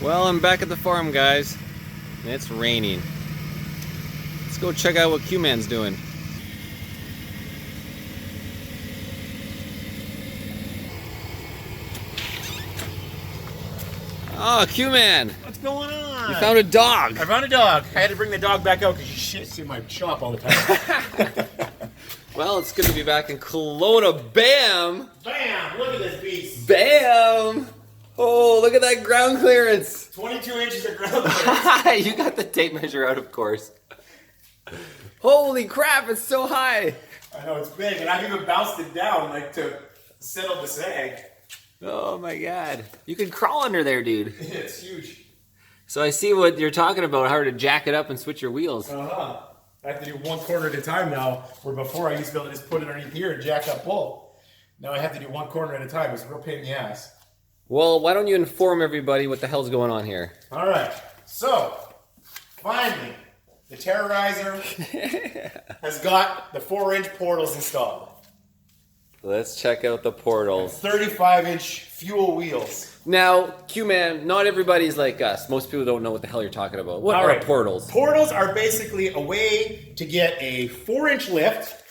Well, I'm back at the farm, guys, and it's raining. Let's go check out what Qman's doing. Oh, Qman! What's going on? You found a dog! I found a dog. I had to bring the dog back out because she shits in my shop all the time. Well, it's good to be back in Kelowna. Bam! Bam! Look at this beast. Bam! Oh, look at that ground clearance! 22 inches of ground clearance. You got the tape measure out, of course. Holy crap, it's so high! I know, it's big, and I've even bounced it down like to settle the sag. Oh my god. You can crawl under there, dude. Yeah, it's huge. So I see what you're talking about, how to jack it up and switch your wheels. Uh-huh. I have to do one quarter at a time now, where before I used to be able to just put it underneath here and jack up pull. Now I have to do one corner at a time. It's a real pain in the ass. Well, why don't you inform everybody what the hell's going on here? All right. So, finally, the Terrorizer has got the 4-inch portals installed. Let's check out the portals. 35-inch fuel wheels. Now, Qman, not everybody's like us. Most people don't know what the hell you're talking about. What are portals? Portals are basically a way to get a 4-inch lift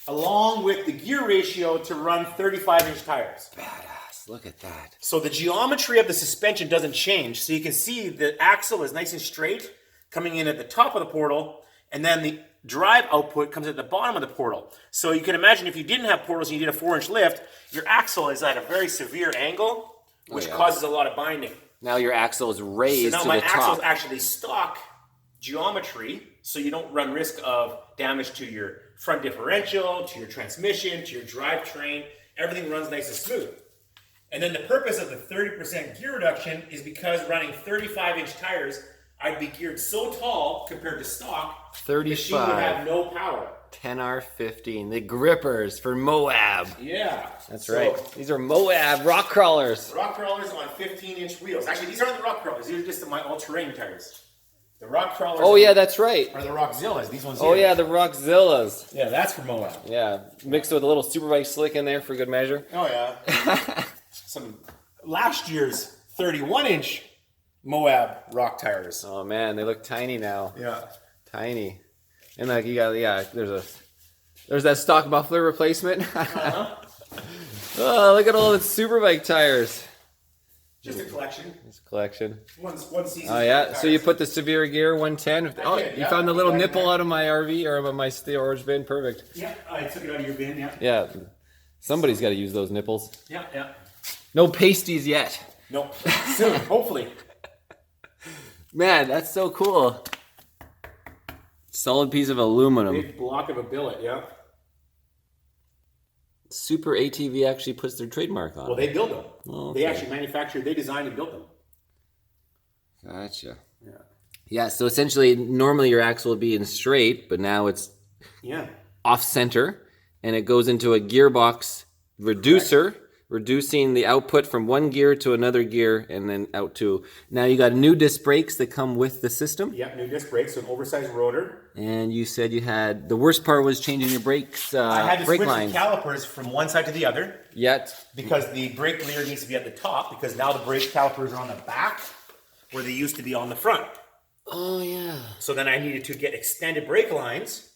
along with the gear ratio to run 35-inch tires. Badass, look at that. So the geometry of the suspension doesn't change. So you can see the axle is nice and straight coming in at the top of the portal, and then the drive output comes at the bottom of the portal. So you can imagine if you didn't have portals and you did a 4-inch lift, your axle is at a very severe angle, which causes a lot of binding. Now your axle is raised so now to my the top. axle is actually stock geometry, so you don't run risk of damage to your front differential, to your transmission, to your drivetrain. Everything runs nice and smooth. And then the purpose of the 30% gear reduction is because running 35-inch tires, I'd be geared so tall compared to stock, 35. the machine would have no power. 10R15, the grippers for Moab. Yeah. That's right. These are Moab rock crawlers. Rock crawlers on 15-inch wheels. Actually, these aren't the rock crawlers. These are just my all-terrain tires. The rock crawlers. Oh yeah, that's right. Are the Rockzillas. These ones. Oh here. yeah, the Rockzillas. Yeah, that's for Moab. Yeah, mixed with a little Superbike slick in there for good measure. Oh yeah. Some last year's 31-inch Moab rock tires. Oh man, they look tiny now. Yeah. Tiny. And like you got, there's that stock muffler replacement. Uh-huh. Oh, look at all the Superbike tires. Just a collection. It's a collection. One season. Oh yeah, so you put the severe gear 110. Oh, did, you yeah. found the little nipple out of my RV or my storage bin. Perfect. Yeah, I took it out of your bin. Yeah. Yeah, somebody's got to use those nipples. Yeah, yeah. No pasties yet. Nope. Soon, hopefully. Man, that's so cool. Solid piece of aluminum. Big block of a billet. Yeah. Super ATV actually puts their trademark on. Well, they build them. Oh, They okay. actually manufactured. They designed and built them. Gotcha. Yeah. Yeah, so essentially, normally your axle would be in straight, but now it's off center, and it goes into a gearbox reducer, reducing the output from one gear to another gear, and then out to. Now you got new disc brakes that come with the system. Yeah, new disc brakes, so an oversized rotor. And you said you had the worst part was changing your brakes. I had to brake switch lines. the calipers from one side to the other. Yet Because the brake leer needs to be at the top, because now the brake calipers are on the back, where they used to be on the front. oh yeah. So then I needed to get extended brake lines,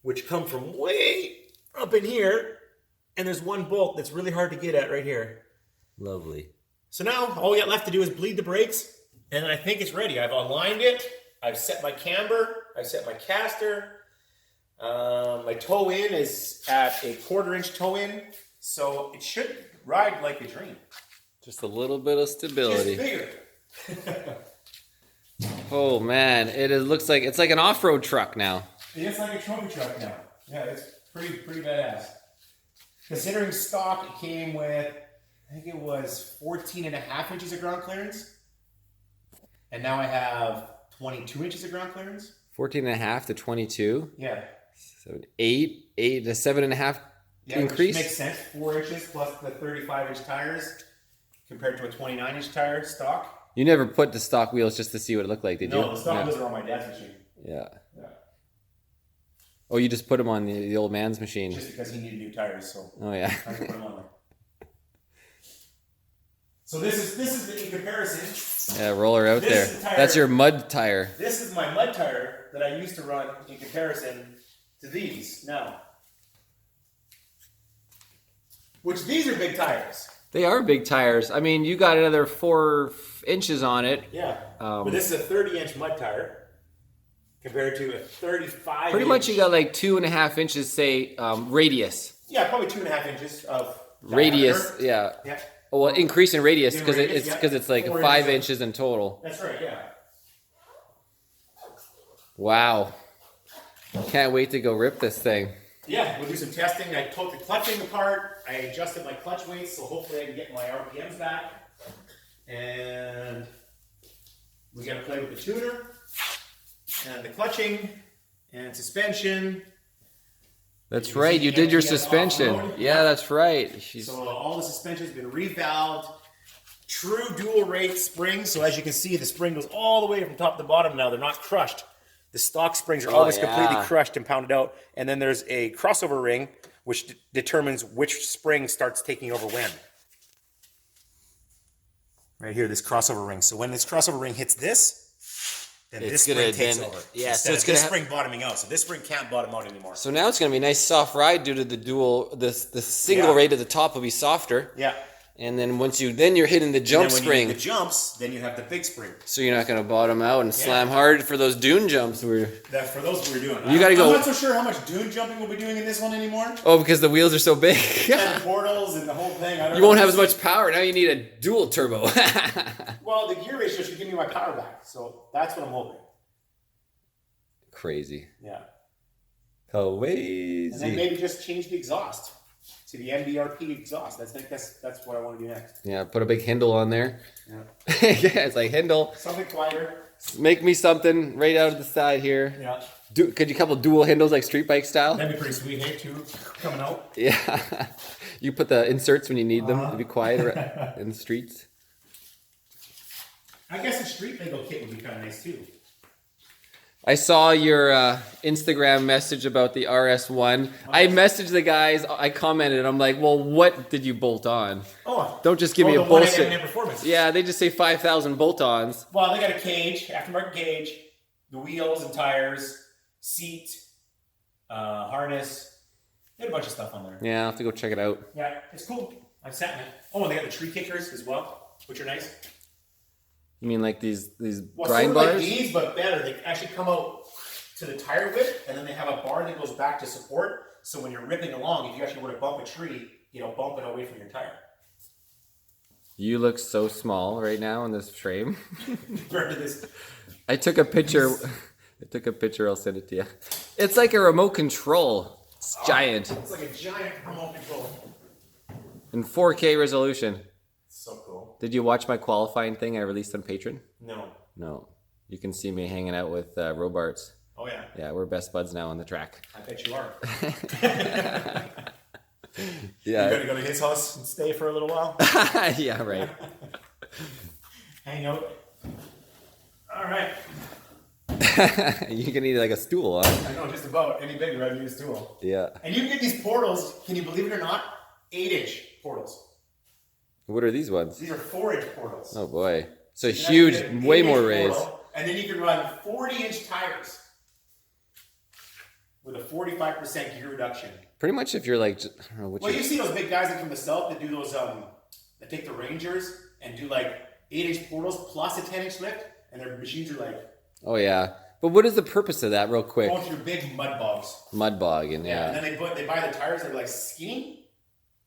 which come from way up in here, and there's one bolt that's really hard to get at right here. Lovely. So now all we got left to do is bleed the brakes, and I think it's ready. I've aligned it, I've set my camber, I've set my caster. My toe in is at a 1/4-inch toe in, so it should ride like a dream. Just a little bit of stability. Just bigger. Oh man, looks like it's like an off-road truck now. It's like a trophy truck now. Yeah, it's pretty badass. Considering stock, it came with, I think it was 14.5 inches of ground clearance. And now I have 22 inches of ground clearance. 14.5 to 22. Yeah. So 8 to 7.5 increase. Which makes sense. 4 inches plus the 35-inch tires compared to a 29-inch tire stock. You never put the stock wheels just to see what it looked like, did you? No, the stock wheels are on my dad's machine. Yeah. Yeah. Oh, you just put them on the old man's machine. Just because he needed new tires, so Oh yeah. I put them on there. So this is the, in comparison. Yeah, roll her out there. That's your mud tire. This is my mud tire that I used to run in comparison to these now. Which these are big tires. They are big tires. I mean, you got another 4 inches on it. Yeah. But this is a 30-inch mud tire compared to a 35. Pretty much you got like 2.5 inches, say, radius. Yeah, probably 2.5 inches of radius. diameter. Yeah. Yeah. Well, increase in radius because it's like 4 5 inches in total. That's right. Yeah. Wow. Can't wait to go rip this thing. Yeah, we'll do some testing. I took the clutching apart. I adjusted my clutch weights, so hopefully I can get my RPMs back. And we got to play with the tuner and the clutching and suspension. That's right. You did your suspension. Yeah, that's right. So all the suspension's been revalved. True dual rate springs. So as you can see, the spring goes all the way from top to bottom now. They're not crushed. The stock springs are always completely crushed and pounded out. And then there's a crossover ring, which determines which spring starts taking over when. Right here, this crossover ring. So when this crossover ring hits this, then this spring takes over. Yeah, so it's this spring bottoming out. So this spring can't bottom out anymore. So now it's going to be a nice soft ride due to the dual. The single rate at the top will be softer. Yeah. And then you're hitting the jump spring. When you hit the jumps, then you have the big spring. So you're not going to bottom out and slam hard for those dune jumps. For those we're doing. You got to go. I'm not so sure how much dune jumping we'll be doing in this one anymore. Oh, because the wheels are so big. And the portals and the whole thing. You won't have as much power. Now you need a dual turbo. Well, the gear ratio should give me my power back. So that's what I'm hoping. Crazy. Yeah. Crazy. And then maybe just change the exhaust to the MDRP exhaust. I think that's what I want to do next. Yeah, put a big Hindle on there. Yeah. Yeah, it's like Hindle. Something quieter. Make me something right out of the side here. Yeah. Could you couple dual Hindles like street bike style? That'd be pretty sweet, hey, too, coming out. Yeah. You put the inserts when you need them to be quiet in the streets. I guess a street legal kit would be kind of nice too. I saw your Instagram message about the RS1. I messaged the guys. I commented. I'm like, well, what did you bolt on? Oh, don't just give me a bullshit. Yeah, they just say 5,000 bolt-ons. Well, they got a cage, aftermarket cage, the wheels and tires, seat, harness. They had a bunch of stuff on there. Yeah, I'll have to go check it out. Yeah, it's cool. I've sat in it. Oh, and they got the tree kickers as well, which are nice. You mean like these well, grind sort of bars? Like these, but better. They actually come out to the tire width, and then they have a bar that goes back to support. So when you're ripping along, if you actually were to bump a tree, you know, bump it away from your tire. You look so small right now in this frame. Compared to this. I took a picture. I'll send it to you. It's like a remote control. It's giant. It's like a giant remote control. In 4K resolution. So cool. Did you watch my qualifying thing I released on Patreon? No. No. You can see me hanging out with Robarts. Oh, yeah? Yeah, we're best buds now on the track. I bet you are. Yeah. You gotta go to his house and stay for a little while? Yeah, right. Hang out. All right. You can need like a stool, huh? I know, just about. Any bigger, I'd need a stool. Yeah. And you can get these portals, can you believe it or not? 8-inch portals. What are these ones? These are 4-inch portals. Oh boy. So huge, way more raised. And then you can run 40-inch tires with a 45% gear reduction. Pretty much if you're like, I don't know, well, you see those big guys like from the south that do those, that take the Rangers and do like 8-inch portals plus a 10-inch lift, and their machines are like. Oh yeah. But what is the purpose of that, real quick? Going through big mud bogs. Mud bog, and yeah. And then they buy the tires that are like skinny.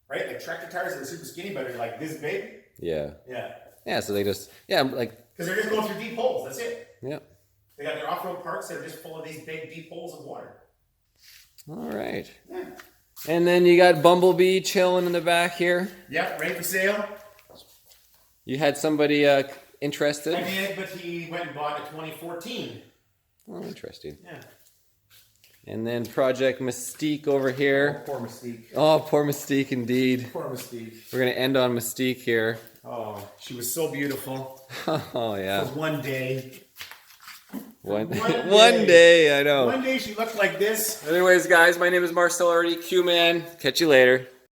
Right? Like tractor tires that are super skinny, but they're like this big. Yeah. Yeah. Yeah, so they just, like. Because they're just going through deep holes, that's it. Yeah. They got their off-road parks that are just full of these big deep holes of water. All right. Yeah. And then you got Bumblebee chilling in the back here. Yeah, ready for sale. You had somebody interested? I did, but he went and bought a 2014. Oh, interesting. Yeah. And then Project Mystique over here. Oh, poor Mystique. Oh, poor Mystique indeed. Poor Mystique. We're going to end on Mystique here. Oh, she was so beautiful. Oh, yeah. For one day. One day, I know. One day she looked like this. Anyways, guys, my name is Marcel Irnie, Qman. Catch you later.